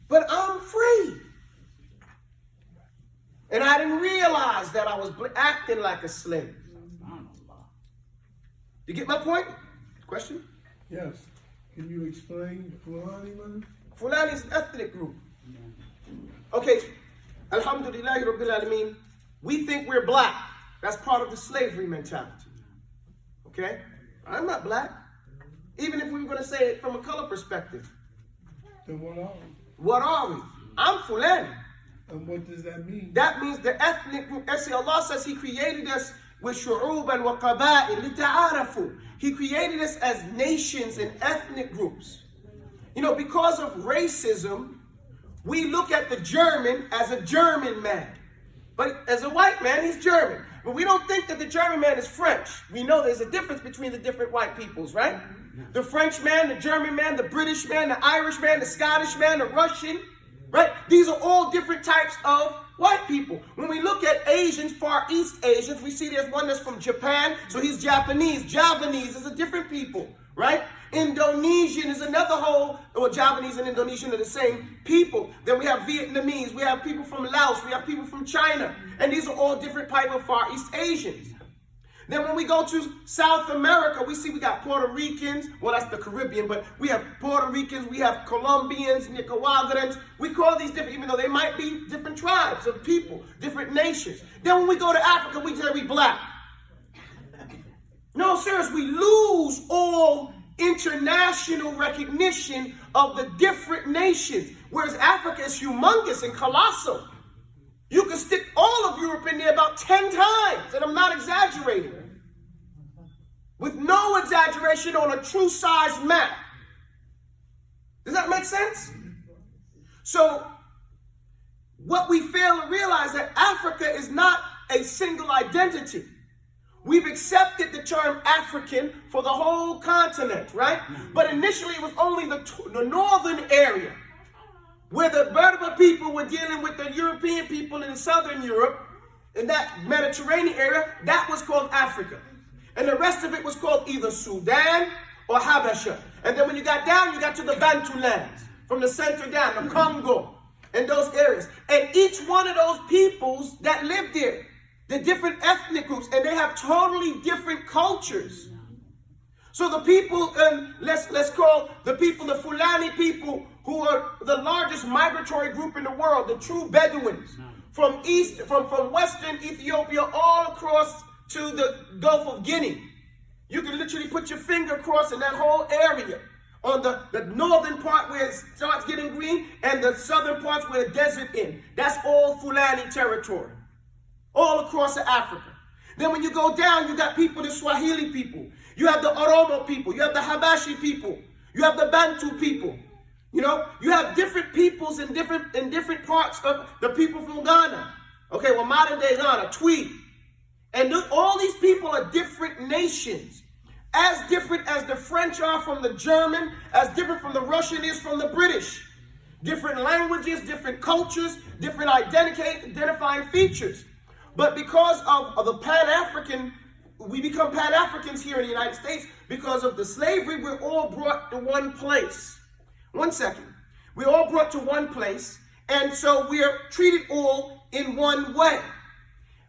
But I'm free. And I didn't realize that I was acting like a slave. You get my point? Question? Yes. Can you explain Fulani, man? Fulani is an ethnic group. Okay. Alhamdulillah Rabbil Alameen. We think we're black. That's part of the slavery mentality. Okay? I'm not black. Even if we were going to say it from a color perspective. Then what are we? What are we? I'm Fulani. And what does that mean? That means the ethnic group. See, Allah says He created us with shu'uban wa qaba'il lita'arafu. He created us as nations and ethnic groups. You know, because of racism, we look at the German as a German man. But as a white man, he's German. But we don't think that the German man is French. We know there's a difference between the different white peoples, right? The French man, the German man, the British man, the Irish man, the Scottish man, the Russian, right? These are all different types of white people. When we look at Asians, Far East Asians, we see there's one that's from Japan, so he's Japanese. Javanese is a different people, right? Indonesian is another whole, or Javanese and Indonesian are the same people. Then we have Vietnamese, we have people from Laos, we have people from China, and these are all different type of Far East Asians. Then when we go to South America, we see we got Puerto Ricans, well that's the Caribbean, but we have Puerto Ricans, we have Colombians, Nicaraguans. We call these different, even though they might be different tribes of people, different nations. Then when we go to Africa, we say we black. No, seriously, we lose all international recognition of the different nations. Whereas Africa is humongous and colossal. You can stick all of Europe in there about 10 times, and I'm not exaggerating. With no exaggeration on a true size map. Does that make sense? So, what we fail to realize that Africa is not a single identity. We've accepted the term African for the whole continent, right? But initially it was only the northern area, where the Berber people were dealing with the European people in southern Europe, in that Mediterranean area. That was called Africa. And the rest of it was called either Sudan or Habasha. And then when you got down, you got to the Bantu lands, from the center down, the Congo, and those areas. And each one of those peoples that lived there, the different ethnic groups, and they have totally different cultures. So the people, let's call the people, the Fulani people, who are the largest migratory group in the world, the true Bedouins, from western Ethiopia all across to the Gulf of Guinea. You can literally put your finger across in that whole area, on the northern part where it starts getting green, and the southern parts where the desert ends. That's all Fulani territory, all across Africa. Then when you go down, you got people, the Swahili people. You have the Oromo people. You have the Habashi people. You have the Bantu people. You know, you have different peoples in different parts of the people from Ghana. Okay, well, modern day Ghana, Tweed. And all these people are different nations. As different as the French are from the German, as different from the Russian is from the British. Different languages, different cultures, different identifying features. But because of the Pan-African, we become Pan-Africans here in the United States. Because of the slavery, we're all brought to one place. One second. We're all brought to one place, and so we're treated all in one way.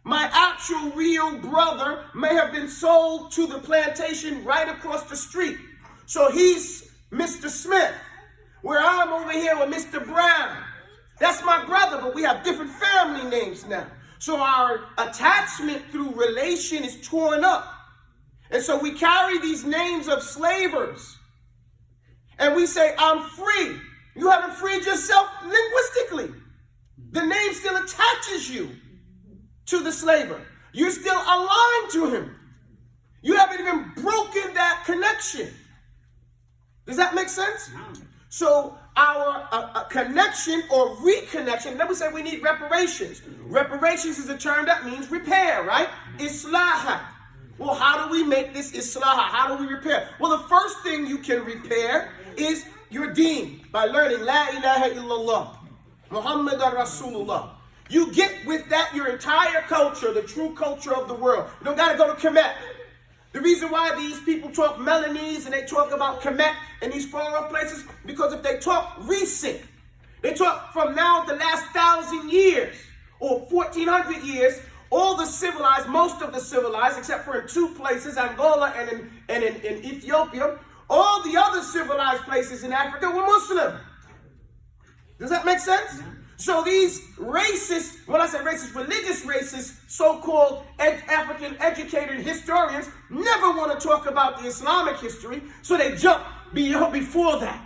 My actual real brother may have been sold to the plantation right across the street. So he's Mr. Smith, where I'm over here with Mr. Brown. That's my brother, but we have different family names now. So our attachment through relation is torn up. And so we carry these names of slavers. And we say, I'm free. You haven't freed yourself linguistically. The name still attaches you to the slaver. You're still aligned to him. You haven't even broken that connection. Does that make sense? So our connection or reconnection, then we say we need reparations. Reparations is a term that means repair, right? Islaha. Well, how do we make this islaha? How do we repair? Well, the first thing you can repair is your deen by learning La ilaha illallah, Muhammadan Rasulullah. You get with that your entire culture, the true culture of the world. You don't got to go to Kemet. The reason why these people talk Melanese and they talk about Kemet and these far off places, because if they talk recent, They talk from now the last 1,000 years or 1,400 years, all the civilized, most of the civilized, except for in two places, Angola and in Ethiopia, all the other civilized places in Africa were Muslim. Does that make sense? So these racist, when I say racist, religious racist, so-called African educated historians never want to talk about the Islamic history, so they jump before that.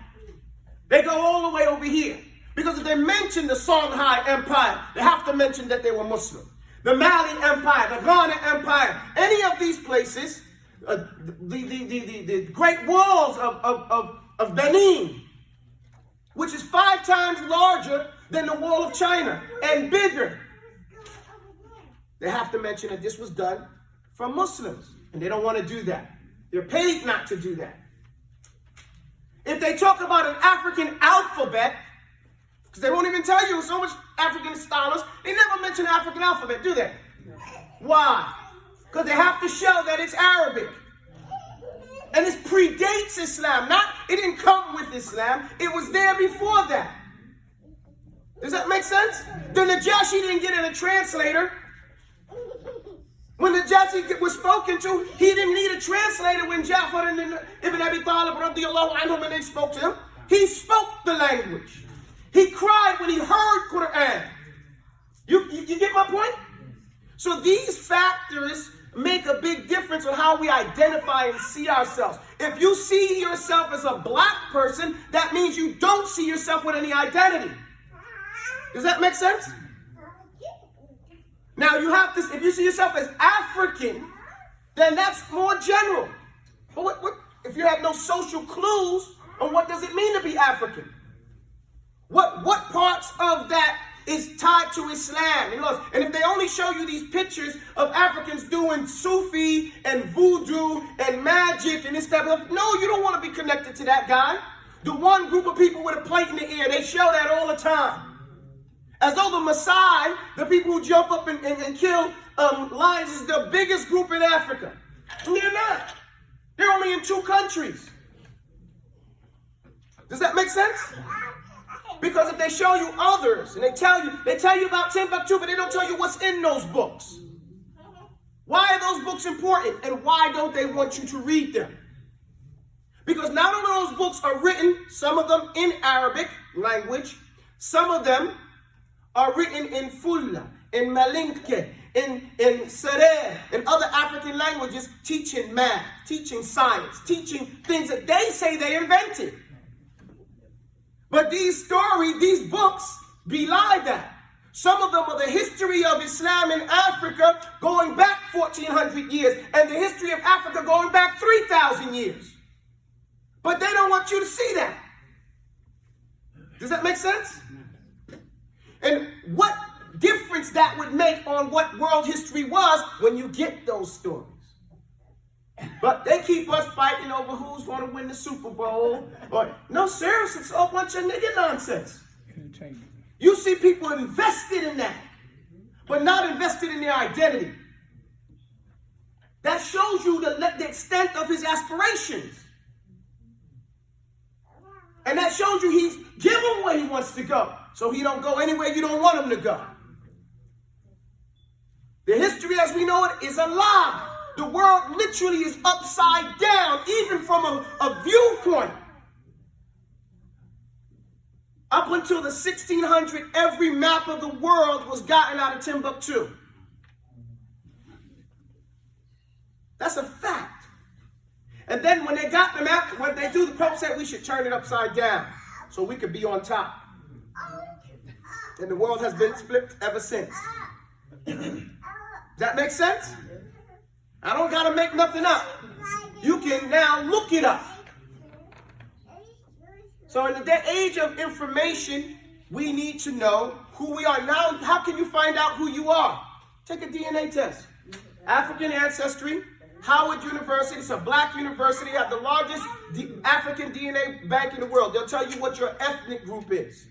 They go all the way over here. Because if they mention the Songhai Empire, they have to mention that they were Muslim. The Mali Empire, the Ghana Empire, any of these places, the Great Walls of Benin, which is 5 times larger than the Wall of China and bigger. They have to mention that this was done for Muslims, and they don't want to do that. They're paid not to do that. If they talk about an African alphabet, because they won't even tell you, so much African scholars, they never mention African alphabet, do they? Why? Because they have to show that it's Arabic. And this predates Islam. It didn't come with Islam. It was there before that. Does that make sense? The Najashi didn't get in a translator. When the Najashi was spoken to, he didn't need a translator when Ja'far and Ibn Abi Talib radiallahu anhum, when they spoke to him. He spoke the language. He cried when he heard Quran. You get my point? So these factors make a big difference on how we identify and see ourselves. If you see yourself as a black person, that means you don't see yourself with any identity. Does that make sense? Now you have this, if you see yourself as African, then that's more general. But what if you have no social clues on what does it mean to be African? What parts of that is tied to Islam? And if they only show you these pictures of Africans doing Sufi and voodoo and magic and this type of, no, you don't want to be connected to that guy. The one group of people with a plate in the ear, they show that all the time. As though the Maasai, the people who jump up and kill lions, is the biggest group in Africa. And they're not. They're only in 2 countries. Does that make sense? Because if they show you others, and they tell you about Timbuktu, but they don't tell you what's in those books. Why are those books important, and why don't they want you to read them? Because not only those books are written, some of them in Arabic language, some of them are written in Fulla, in Malinke, in Serer, and other African languages, teaching math, teaching science, teaching things that they say they invented. But these books belie that. Some of them are the history of Islam in Africa going back 1,400 years, and the history of Africa going back 3,000 years. But they don't want you to see that. Does that make sense? And what difference that would make on what world history was when you get those stories. But they keep us fighting over who's going to win the Super Bowl. Or, no, serious, it's a bunch of nigga nonsense. You see people invested in that, but not invested in their identity. That shows you the extent of his aspirations. And that shows you he's given where he wants to go. So he don't go anywhere you don't want him to go. The history as we know it is a lie. The world literally is upside down, even from a viewpoint. Up until the 1600, every map of the world was gotten out of Timbuktu. That's a fact. And then when they got the map, what they do, the Pope said we should turn it upside down so we could be on top. And the world has been flipped ever since. Does that make sense? I don't got to make nothing up. You can now look it up. So in the age of information, we need to know who we are. Now, how can you find out who you are? Take a DNA test. African ancestry, Howard University. It's a black university. They have the largest African DNA bank in the world. They'll tell you what your ethnic group is.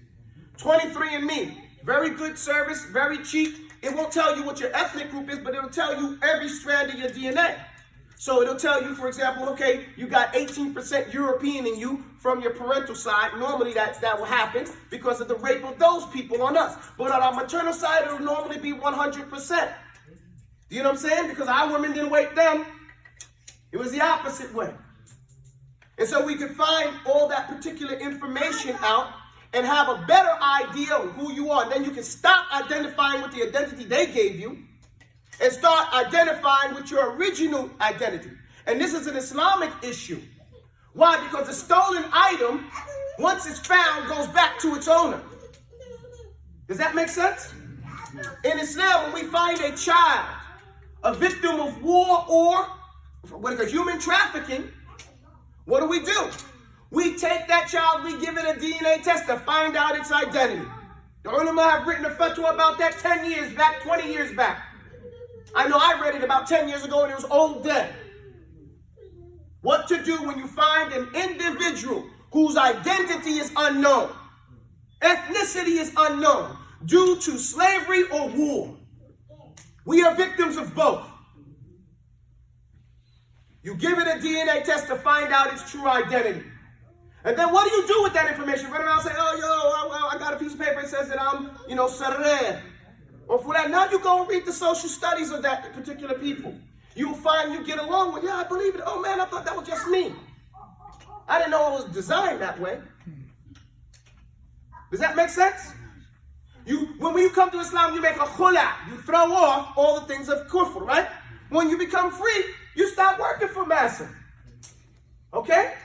23andMe, very good service, very cheap. It won't tell you what your ethnic group is, but it'll tell you every strand of your DNA. So it'll tell you, for example, okay, you got 18% European in you from your parental side. Normally that will happen because of the rape of those people on us. But on our maternal side, it'll normally be 100%. Do you know what I'm saying? Because our women didn't rape them. It was the opposite way. And so we could find all that particular information out and have a better idea of who you are. And then you can stop identifying with the identity they gave you and start identifying with your original identity. And this is an Islamic issue. Why? Because the stolen item, once it's found, goes back to its owner. Does that make sense? In Islam, when we find a child, a victim of war or human trafficking, what do? We take that child, we give it a DNA test to find out its identity. The ulama have written a fatwa about that 10 years back, 20 years back. I know I read it about 10 years ago and it was old then. What to do when you find an individual whose identity is unknown, ethnicity is unknown, due to slavery or war. We are victims of both. You give it a DNA test to find out its true identity. And then what do you do with that information? Run around and say, oh, I got a piece of paper that says that I'm, Sarre. Or for that, now you go and read the social studies of that particular people. You'll find you get along with, yeah, I believe it. Oh man, I thought that was just me. I didn't know it was designed that way. Does that make sense? When you come to Islam, you make a khula. You throw off all the things of kufr, right? When you become free, you stop working for massa. Okay?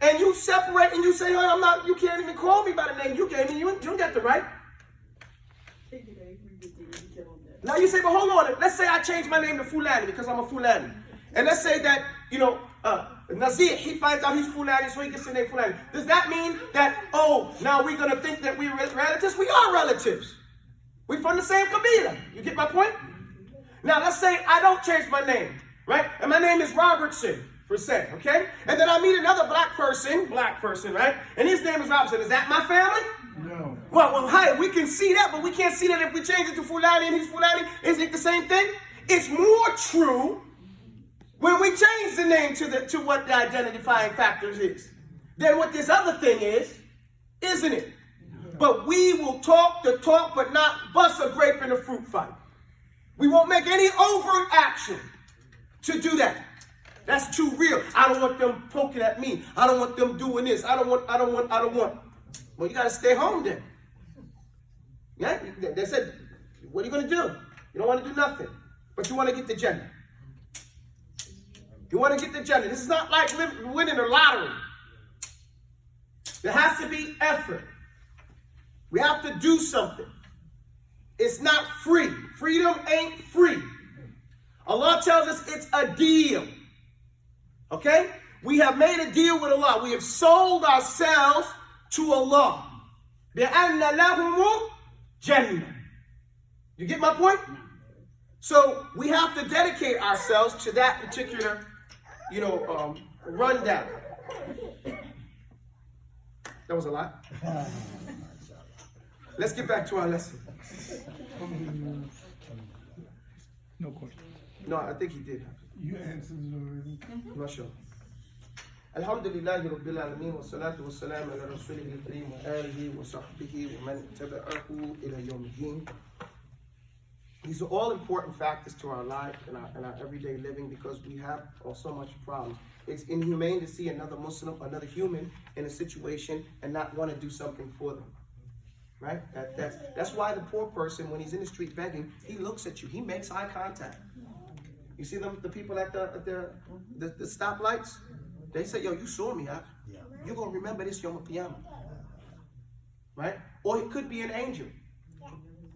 And you separate and you say, oh, you can't even call me by the name you gave me. You don't get the right. Now you say, but hold on. Let's say I change my name to Fulani because I'm a Fulani. And let's say that, Nazir, he finds out he's Fulani, so he gets the name Fulani. Does that mean that, now we're going to think that we're relatives? We are relatives. We're from the same Kabila. You get my point? Now let's say I don't change my name, right? And my name is Robertson, for say, okay? And then I meet another black person, right? And his name is Robertson. Is that my family? No. Well, hi, we can see that, but we can't see that if we change it to Fulani and he's Fulani. Isn't it the same thing? It's more true when we change the name to what the identifying factors is than what this other thing is, isn't it? But we will talk the talk, but not bust a grape in a fruit fight. We won't make any overt action to do that. That's too real. I don't want them poking at me. I don't want them doing this. I don't want. Well, you got to stay home then. Yeah? They said, what are you going to do? You don't want to do nothing. But you want to get the Jannah. You want to get the Jannah. This is not like winning a lottery. There has to be effort. We have to do something. It's not free. Freedom ain't free. Allah tells us it's a deal. Okay? We have made a deal with Allah. We have sold ourselves to Allah. بِأَنَّ لَهُمُ جَنَّةً. You get my point? So we have to dedicate ourselves to that particular, rundown. That was a lot. Let's get back to our lesson. No question. No, I think he did. You answered it already. I'm not sure. Alhamdulillahi Rabbil Alameen wa salatu wa salam ala Rasulih al-Kareem wa alihi wa sahbihi wa man taba'ahu ila yawmiddin. These are all important factors to our life and our everyday living because we have so much problems. It's inhumane to see another Muslim, another human in a situation and not want to do something for them. Right? That's why the poor person, when he's in the street begging, he looks at you. He makes eye contact. You see the people at the stoplights? They say, yo, you saw me. You're going to remember this Yom Qiyamah. Right? Or it could be an angel.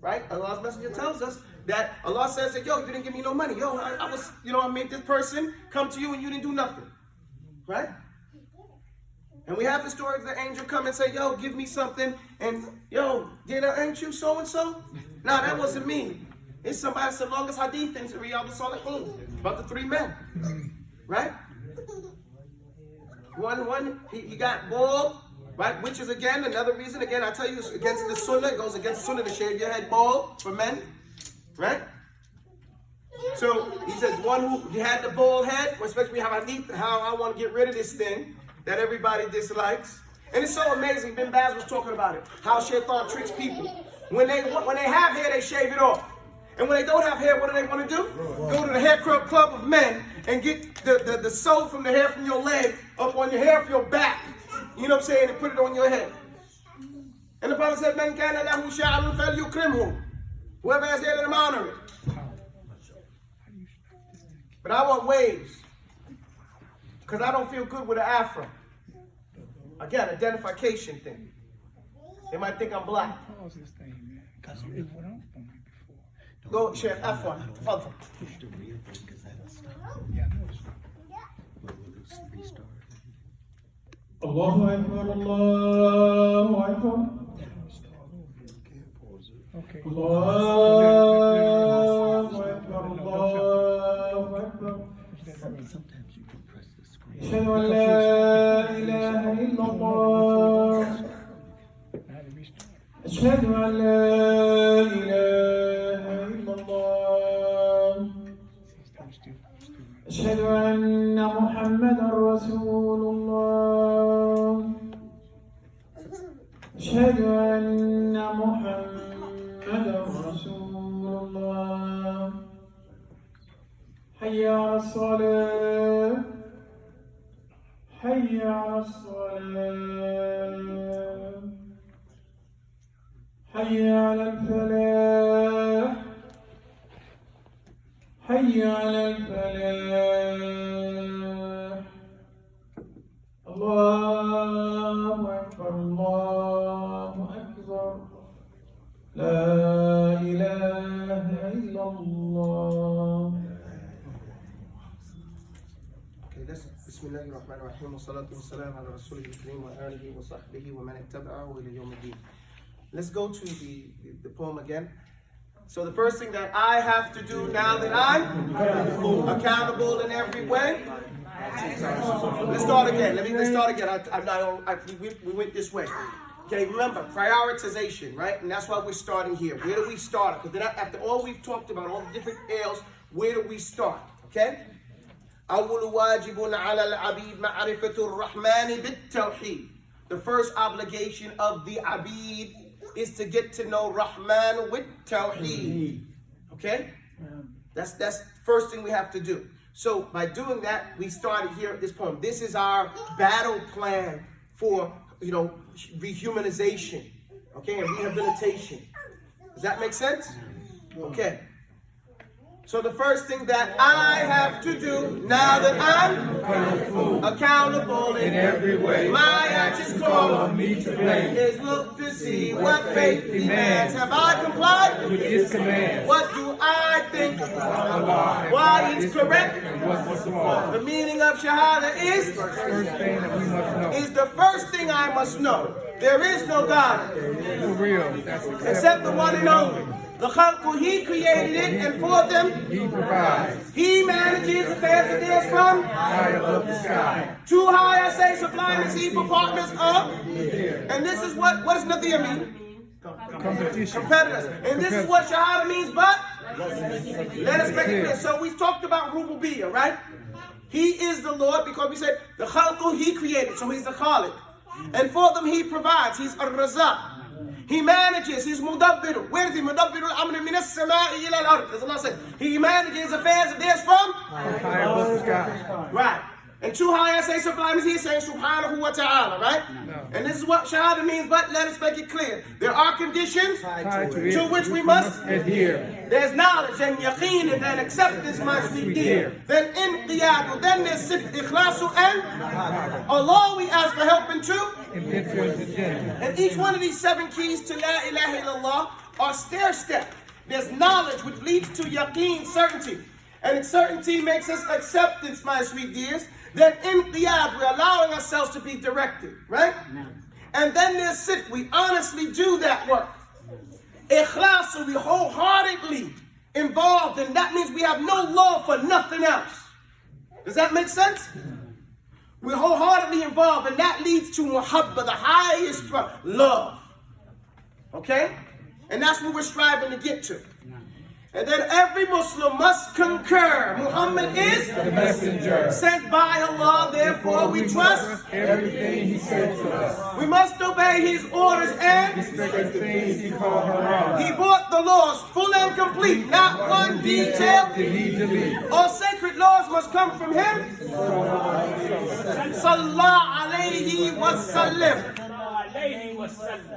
Right? Allah's messenger tells us that Allah says that, yo, you didn't give me no money. Yo, I made this person come to you and you didn't do nothing. Right? And we have the story of the angel come and say, yo, give me something. And, yo, ain't you so-and-so? No, that wasn't me. It's somebody that's the longest hadith in Riyadh al-Salihin about the three men. Right? One, he got bald. Right? Which is, again, another reason. Again, I tell you, it's against the sunnah. It goes against the sunnah to shave your head bald for men. Right? So So he says, one who had the bald head, especially how I want to get rid of this thing that everybody dislikes. And it's so amazing. Bin Baz was talking about it, how shaitan tricks people. When they have hair, they shave it off. And when they don't have hair, what do they want to do? Go to the hair club of men and get the soul from the hair from your leg up on your hair of your back. You know what I'm saying? And put it on your head. And the Prophet said, "Man kana lahu sha'run falyukrimhu." Whoever has hair, let him honor it. But I want waves. Because I don't feel good with an afro. Again, identification thing. They might think I'm black. Pause this thing, man. Because it went off on me before. Go, Shaykh, F1. Tafadhal. Yeah, I know it's Allahu Akbar, Allahu Akbar. okay. Allahu Akbar, Allahu Akbar. Sometimes you can press the screen. أشهد أن لا إله إلا الله. أشهد أن لا إله إلا الله. أشهد أن محمدا رسول الله. أشهد أن محمدا رسول الله. حي على الصلاة. حي على الصلاة. حي على الفلاح. حي على الفلاح. الله أكبر، الله أكبر. لا إله إلا الله. Okay, that's Bismillahir Rahmanir Rahim. Wassalatu wassalamu ala Rasulil Kareem wa alihi wa sahbihi wa man ittaba'ahu ila yawm al-din. Let's go to the poem again. So the first thing that I have to do now that I'm accountable in every way. Let's start again. Let's start again. We went this way. Okay, remember, prioritization, right? And that's why we're starting here. Where do we start? Because then after all we've talked about, all the different ails, where do we start? Okay? أول واجب على العبيد معرفة الرحمن بالتوحيد. The first obligation of the abid is to get to know Rahman with Tawheed. Okay? That's first thing we have to do. So by doing that, we started here at this point. This is our battle plan for, rehumanization, okay, and rehabilitation. Does that make sense? Okay. So the first thing that I have to do now that I'm accountable in every way, my actions call on me to blame, is look to see what faith demands. Have I complied with His commands? What do I think? Why it's correct? The meaning of Shahada is the first thing I must know. There is no God except the one and only. The Khalqu, He created it, and for them, He provides. He manages affairs of theirs from high above the sky. Too high, I say, sublime is He for partners of. And this is what does Nathia mean? Competitors. And this is what Shahada means, but let us make it clear. So we've talked about Rububiyyah, right? He is the Lord because we said the Khalqu, He created, so He's the Khaliq. And for them, He provides. He's Ar-Razaq. He manages, He's Mudabbiru. Where is He? Mudabbiru al-amri min as-sama'i ila al-ard. As Allah said, He manages affairs of theirs from high above the sky. Right. And too high, I say, sublime is He saying Subhanahu wa ta'ala, right? No. And this is what Shahada means, but let us make it clear. There are conditions to which we must adhere. There's knowledge and yaqeen and then acceptance must be dear. Then inqiyadu, then there's ikhlasu and Allah we ask for help in too. And each one of these 7 keys to La ilaha illallah are stair-step. There's knowledge which leads to yaqeen, certainty. And certainty makes us acceptance, my sweet dears. Then inqiyad, we're allowing ourselves to be directed, right? And then there's sit, we honestly do that work. Ikhlasu, we wholeheartedly involved, and that means we have no love for nothing else. Does that make sense? We're wholeheartedly involved, and that leads to muhabba, the highest love. Okay? And that's what we're striving to get to. And then every Muslim must concur Muhammad is the messenger sent by Allah, therefore we trust. everything he said to us. We must obey his orders and Respect the things he called haram. he brought the laws full and complete, not one detail. Did he delete? All sacred laws must come from him. Sallallahu alayhi wa sallam.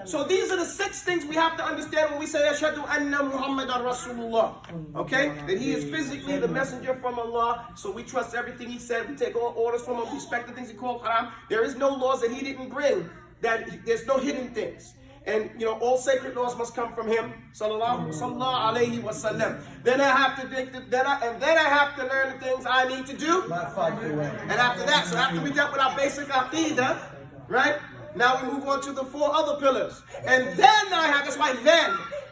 So these are the 6 things we have to understand when we say Ashhadu anna Muhammadan Rasulullah. Okay? That he is physically the messenger from Allah. So we trust everything he said. We take all orders from him. We respect the things he called haram. There is no laws that he didn't bring. There's no hidden things. And all sacred laws must come from him. Sallallahu alayhi wa sallam. Then I have to think then I have to learn the things I need to do. And after that, so after we dealt with our basic aqidah, right? Now we move on to the 4 other pillars. And then that's why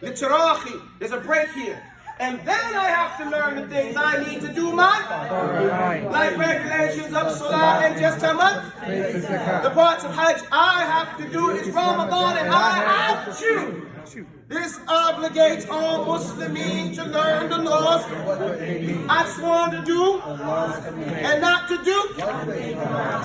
literahi, there's a break here. And then I have to learn the things I need to do like regulations of Salah and just Tamat. The parts of Hajj I have to do is Ramadan and I have to. This obligates all Muslims to learn the laws I've sworn to do and not to do.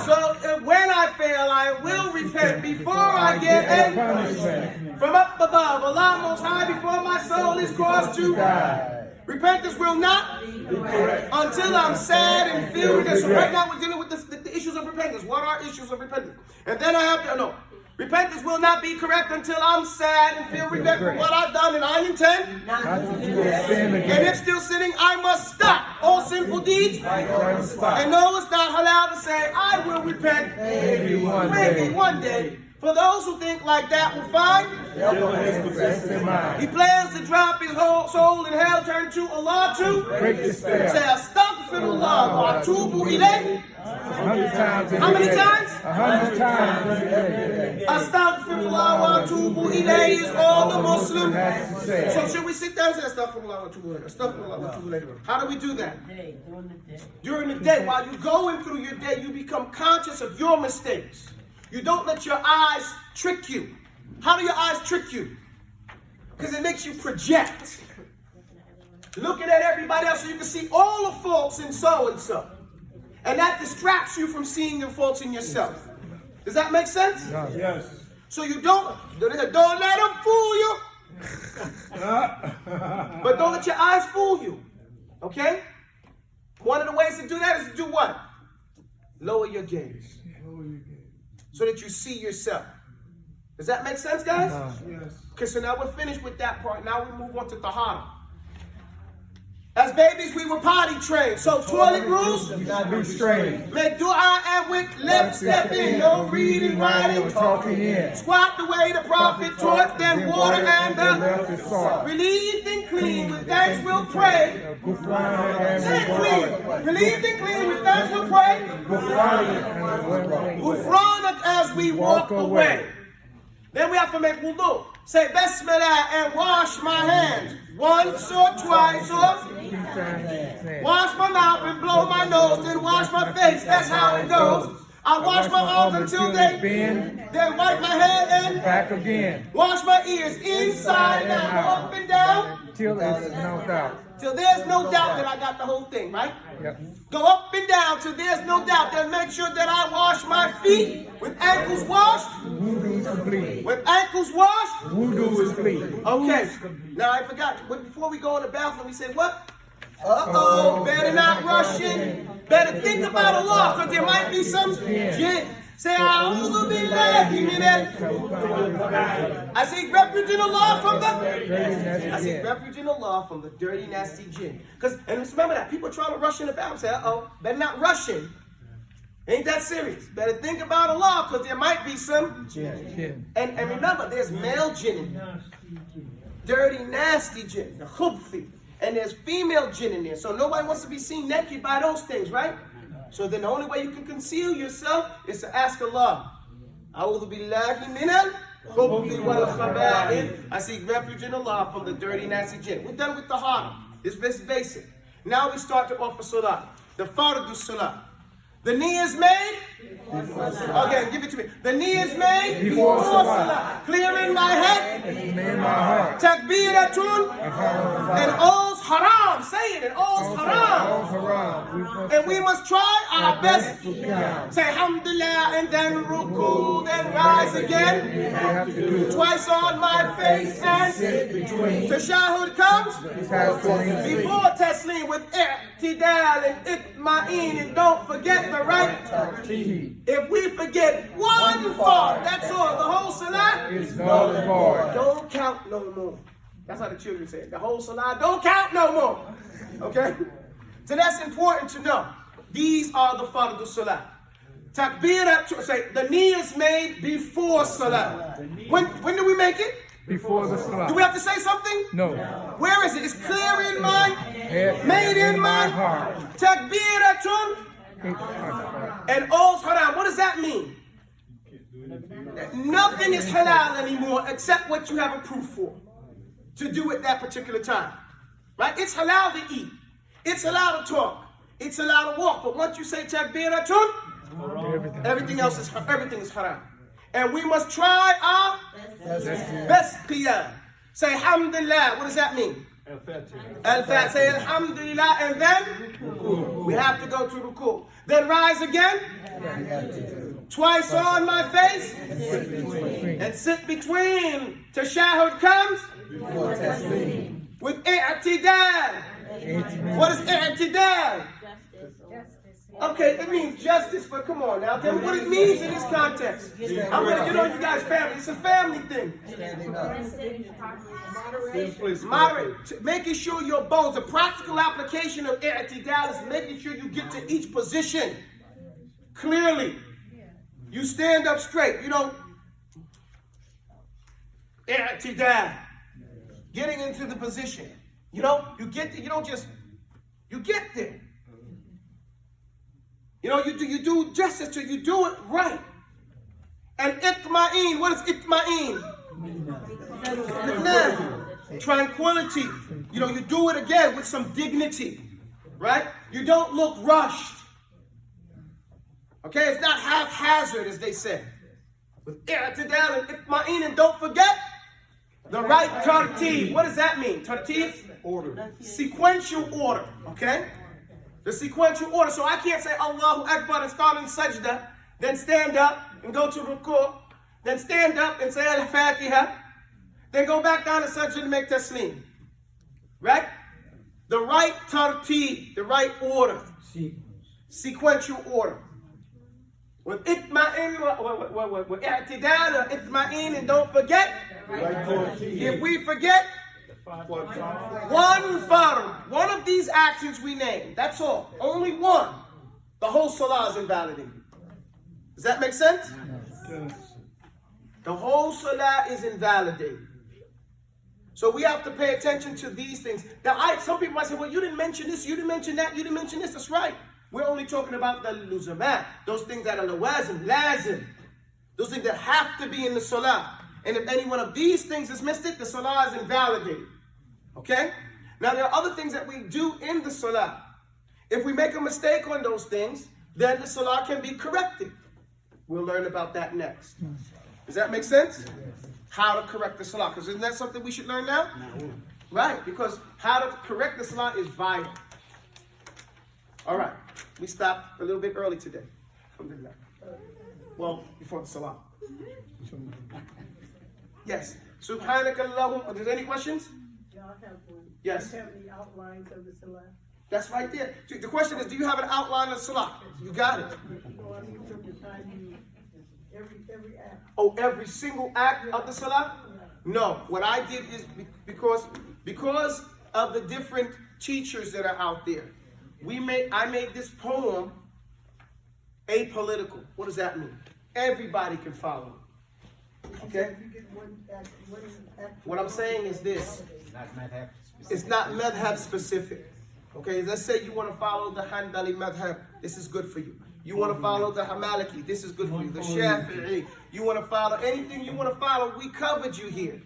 So when I fail, I will repent before I get a punishment from up above. Allah Most High, before my soul is caused to die. Repentance will not until I'm sad and feel regret. So right now we're dealing with the issues of repentance. What are issues of repentance? And then I have to know. Repentance will not be correct until I'm sad and feel regret for what I've done and I intend. And if still sinning, I must stop all sinful deeds. And no, it's not allowed to say, I will repent maybe one day. For those who think like that will find, he plans to drop his whole soul in hell, turn to Allah to say, Astaghfirullah wa atubu ilayh. 100 times. How many times? 100 times. Astaghfirullah wa atubu ilayh is all the Muslim. So should we sit down and say Astaghfirullah wa atubu ilayh? Astaghfirullah wa atubu ilayh. How do we do that? During the day, while you're going through your day, you become conscious of your mistakes. You don't let your eyes trick you. How do your eyes trick you? Because it makes you project. Looking at everybody else so you can see all the faults in so-and-so. And that distracts you from seeing your faults in yourself. Does that make sense? Yes. So you don't let them fool you. But don't let your eyes fool you. Okay? One of the ways to do that is to do what? Lower your gaze. So that you see yourself. Does that make sense, guys? Yes. Okay, so now we're finished with that part. Now we move on to Tahara. As babies, we were potty trained. So toilet rules, You gotta be straight. make dua and with left step in. No reading, writing, talking in. squat the way the prophet taught, then water and the left is salt. relieved and clean. With thanks we'll pray. Say it clean. Relieved and clean. With thanks we'll pray. Ghufranak as we walk away. Then we have to make wudu. Say Bismillah and wash my hands. Once or twice or wash my mouth and blow my nose, then wash my face. That's how it goes. I wash my arms until they bend, then wipe my head and back again. wash my ears inside and out, up and down, Till there's no doubt. till there's no doubt that I got the whole thing, right? Yep. Go up and down till there's no doubt. Then make sure that I wash my feet with ankles washed. Voodoo is complete. With ankles washed. Voodoo is complete. Okay. Now I forgot. Before we go in the bathroom, we said what? Uh-oh. Better not rush in. Better think about Allah, because there might be some jinn. Say, A'udhu billahi minal. I seek refuge in Allah from the dirty, nasty jinn. And just remember that. People trying to rush in the bathroom say, uh-oh, better not rush in. Ain't that serious? Better think about Allah, because there might be some jinn. And remember, there's male jinn in there. Dirty, nasty jinn. The khubthi. And there's female jinn in there. So nobody wants to be seen naked by those things, right? So then the only way you can conceal yourself is to ask Allah. A'udhu billahi minal khubthi wal khaba'ith. I seek refuge in Allah from the dirty, nasty jinn. We're done with the heart. This is basic. Now we start to offer salah. The fardu salah. The knee is made. Okay, give it to me. The knee is made before salah. Clearing my head. Takbiratun. And all's haram. Say it, and all's haram. haram. And we must try our best. Yeah. Say alhamdulillah and then ruku, then rise again. We have to do it. Twice on my face and tashahud comes before taslim with i'tidal and itma'in, and don't forget the right. If we forget one part, that's all. The whole salah It's null and void. don't count no more. That's how the children say it. The whole salah don't count no more. Okay? So that's important to know. These are the fardu salah. Takbir, say the knee is made before salah. When do we make it? Before the Do salah. we have to say something? No. Where is it? It's clear in my, Head made in my heart. takbiratun and all's haram. What does that mean? That nothing is halal anymore except what you have a proof for to do at that particular time. Right? It's halal to eat. It's halal to talk. It's halal to walk. But once you say takbiratun, everything is haram. And we must try our best qiyam. Say alhamdulillah. What does that mean? Al-Fatiha. Say alhamdulillah, and then we have to go to ruku. Then rise again. Twice on my face. And sit between. Tashahud comes with i'tidal. What is i'tidal? Okay, it means justice, but come on now. Tell me what it means in this context. I'm going to get on you guys' family. It's a family thing. Moderate. Making sure your bones, the practical application of i'tidal is making sure you get to each position clearly. You stand up straight. You don't i'tidal. Getting into the position. You know, you get there, you don't just, you get there. You know, you do justice to, you do it right. And itma'in, what is itma'in? Tranquility. You know, you do it again with some dignity, right? You don't look rushed. Okay, it's not haphazard, as they say. With i'tidal and itma'in, and don't forget the right tartib. What does that mean? Tartib? Order. Sequential order, okay? The sequential order. So I can't say Allahu Akbar and start in sajda, then stand up and go to ruku, then stand up and say al-Fatiha, then go back down to sajda and make taslim. Right? The right tartib, the right order. Sequential order. With itma'in, with i'tidal, itma'in, and don't forget, if we forget, one fard, one of these actions we name, that's all. Only one. The whole salah is invalidated. Does that make sense? The whole salah is invalidated. So we have to pay attention to these things. Now, some people might say, well, you didn't mention this, you didn't mention that, you didn't mention this. That's right. We're only talking about the luzamat, those things that are lawazim, lazim, those things that have to be in the salah. And if any one of these things is missed, the salah is invalidated. Okay? Now, there are other things that we do in the salah. If we make a mistake on those things, then the salah can be corrected. We'll learn about that next. Does that make sense? How to correct the salah. Because isn't that something we should learn now? Right, because how to correct the salah is vital. All right, we stopped a little bit early today. Alhamdulillah. Well, before the salah. Yes. Subhanakallahum. Are there any questions? Y'all have one. Yes. Do you have any outlines of the salah? That's right there. The question is, do you have an outline of salah? You got it. No, I mean from the time you, every act. Oh, every single act of the salah? No. What I did is because of the different teachers that are out there, I made this poem apolitical. What does that mean? Everybody can follow. Okay? What I'm saying is this. It's not madhab specific. Okay, let's say you want to follow the Hanbali madhab. This is good for you. You want to follow the Maliki. This is good for you. The Shafi'i. You want to follow anything you want to follow. We covered you here.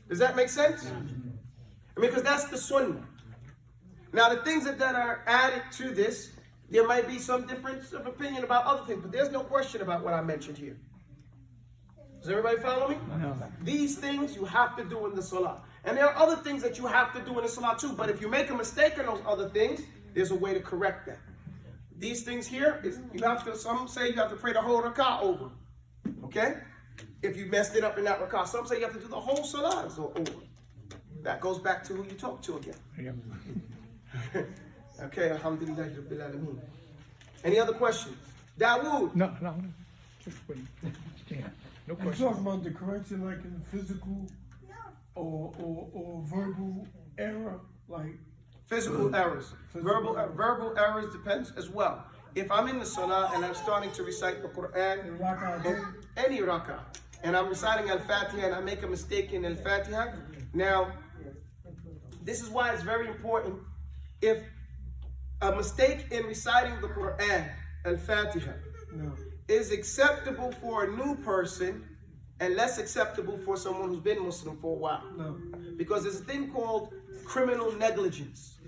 Does that make sense? I mean, because that's the sunnah. Now, the things that are added to this, there might be some difference of opinion about other things, but there's no question about what I mentioned here. Does everybody follow me? No. These things you have to do in the salah. And there are other things that you have to do in the salah too. But if you make a mistake in those other things, there's a way to correct that. These things here, you have to, some say you have to pray the whole rakah over. Okay? If you messed it up in that rakah. Some say you have to do the whole salah over. That goes back to who you talk to again. Yeah. Okay, alhamdulillah rabbil alameen. Any other questions? Dawood. No. Just wait. Yeah. No You question. talking about the correction like in physical or verbal error, like Physical errors. Verbal errors depends as well. If I'm in the salah and I'm starting to recite the Quran, in rak'ah in any rak'ah, and I'm reciting Al-Fatiha and I make a mistake in Al-Fatiha, now, this is why it's very important. If a mistake in reciting the Quran, Al-Fatiha, is acceptable for a new person and less acceptable for someone who's been Muslim for a while. Because there's a thing called criminal negligence.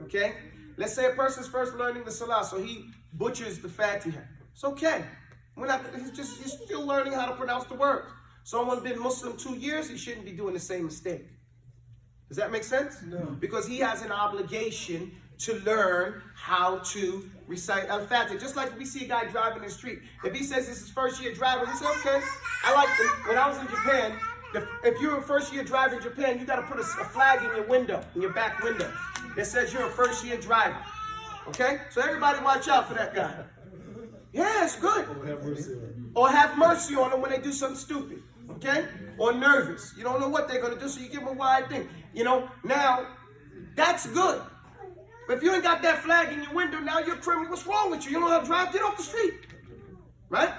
Okay? Let's say a person's first learning the Salah, so he butchers the Fatiha. It's okay. He's still learning how to pronounce the words. Someone been Muslim 2 years, he shouldn't be doing the same mistake. Does that make sense? No. Because he has an obligation to learn how to recite Al-Fatiha. Just like we see a guy driving in the street. If he says this is first year driving, we say, okay, I like it. When I was in Japan, if you're a first year driver in Japan, you got to put a flag in your window, in your back window, that says you're a first year driver. Okay? So everybody watch out for that guy. Yeah, it's good. Or have mercy on them when they do something stupid. Okay? Or nervous. You don't know what they're going to do, so you give them a wide thing. You know, now, that's good. But if you ain't got that flag in your window, now you're a criminal. What's wrong with you? You don't know how to drive? Get off the street. Right?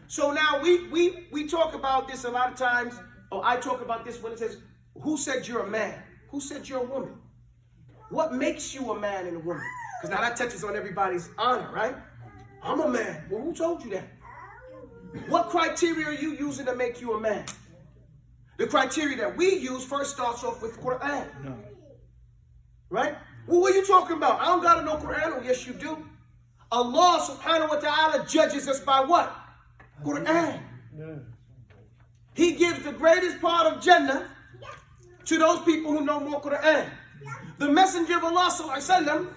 So now we talk about this a lot of times, or I talk about this when it says, who said you're a man? Who said you're a woman? What makes you a man and a woman? Because now that touches on everybody's honor, right? I'm a man. Well, who told you that? What criteria are you using to make you a man? The criteria that we use first starts off with Quran. No. Right? Well, what are you talking about? I don't got to know Quran. Oh, yes, you do. Allah subhanahu wa ta'ala judges us by what? Quran. He gives the greatest part of Jannah to those people who know more Quran. The Messenger of Allah sallallahu alaihi wasallam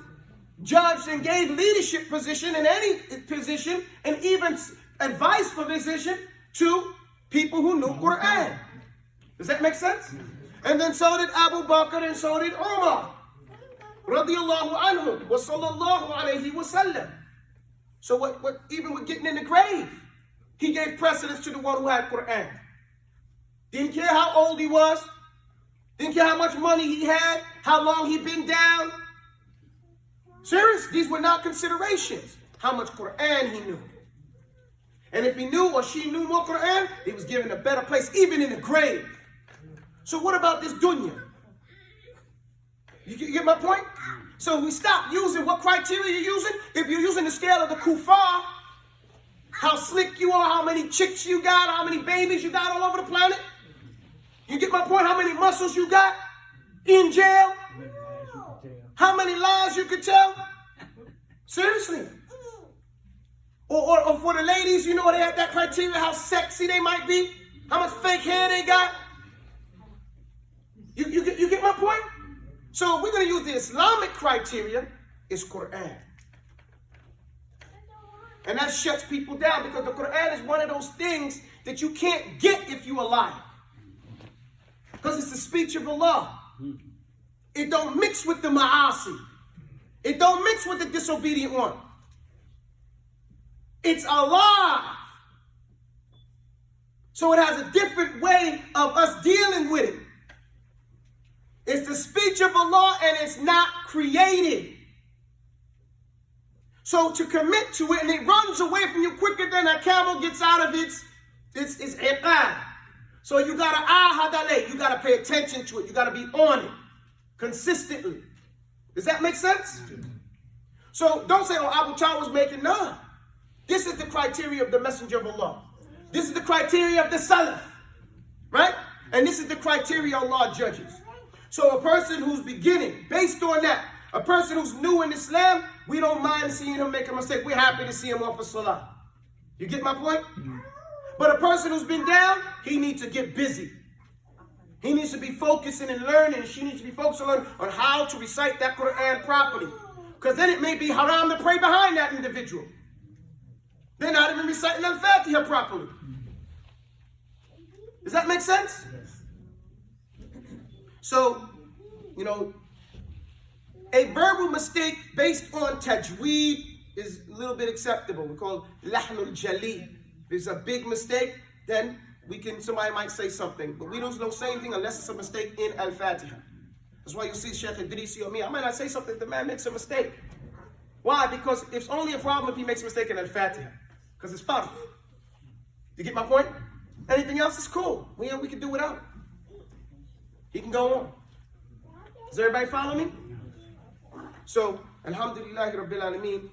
judged and gave leadership position in any position and even advice for position to people who knew Quran. Does that make sense? And then so did Abu Bakr and so did Umar. Radiyallahu anhum wa sallallahu alayhi wa sallam. So what even with getting in the grave, he gave precedence to the one who had Quran. Didn't care how old he was. Didn't care how much money he had, how long he'd been down. Serious? These were not considerations. How much Quran he knew. And if he knew or she knew more Quran, he was given a better place, even in the grave. So what about this dunya? You get my point? So we stop using what criteria you're using. If you're using the scale of the kuffar, how slick you are, how many chicks you got, how many babies you got all over the planet. You get my point? How many muscles you got in jail? How many lies you could tell? Seriously. Or for the ladies, you know, they have that criteria, how sexy they might be, how much fake hair they got. You get my point? So if we're going to use the Islamic criteria, it's Quran. And that shuts people down because the Quran is one of those things that you can't get if you're a liar. Because it's the speech of Allah. It don't mix with the ma'asi. It don't mix with the disobedient one. It's alive. So it has a different way of us dealing with it. It's the speech of Allah and it's not created. So to commit to it and it runs away from you quicker than a camel gets out of its iqad. So you gotta ahadale, you gotta pay attention to it, you gotta be on it consistently. Does that make sense? So don't say, oh, Abu Talib was making none. This is the criteria of the Messenger of Allah. This is the criteria of the Salaf. Right? And this is the criteria Allah judges. So a person who's beginning, based on that, a person who's new in Islam, we don't mind seeing him make a mistake. We're happy to see him off of Salah. You get my point? But a person who's been down, he needs to get busy. He needs to be focusing and learning. She needs to be focused on how to recite that Quran properly. Because then it may be haram to pray behind that individual. They're not even reciting Al-Fatiha properly. Does that make sense? So, a verbal mistake based on tajweed is a little bit acceptable. We call it lahnul jali. If it's a big mistake, then somebody might say something. But we don't say anything unless it's a mistake in Al-Fatiha. That's why you see Shaykh Idrisi or me. I might not say something if the man makes a mistake. Why? Because it's only a problem if he makes a mistake in Al-Fatiha. Because it's fard. You get my point? Anything else is cool. We can do without it. He can go on. Does everybody follow me? So, Alhamdulillahi Rabbil Alameen.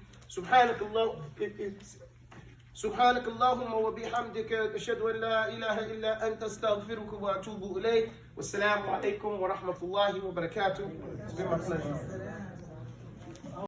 سبحانك اللهم وبحمدك أشهد أن لا إله إلا أنت أستغفرك وأتوب إليك والسلام عليكم ورحمة الله وبركاته. It's been my pleasure.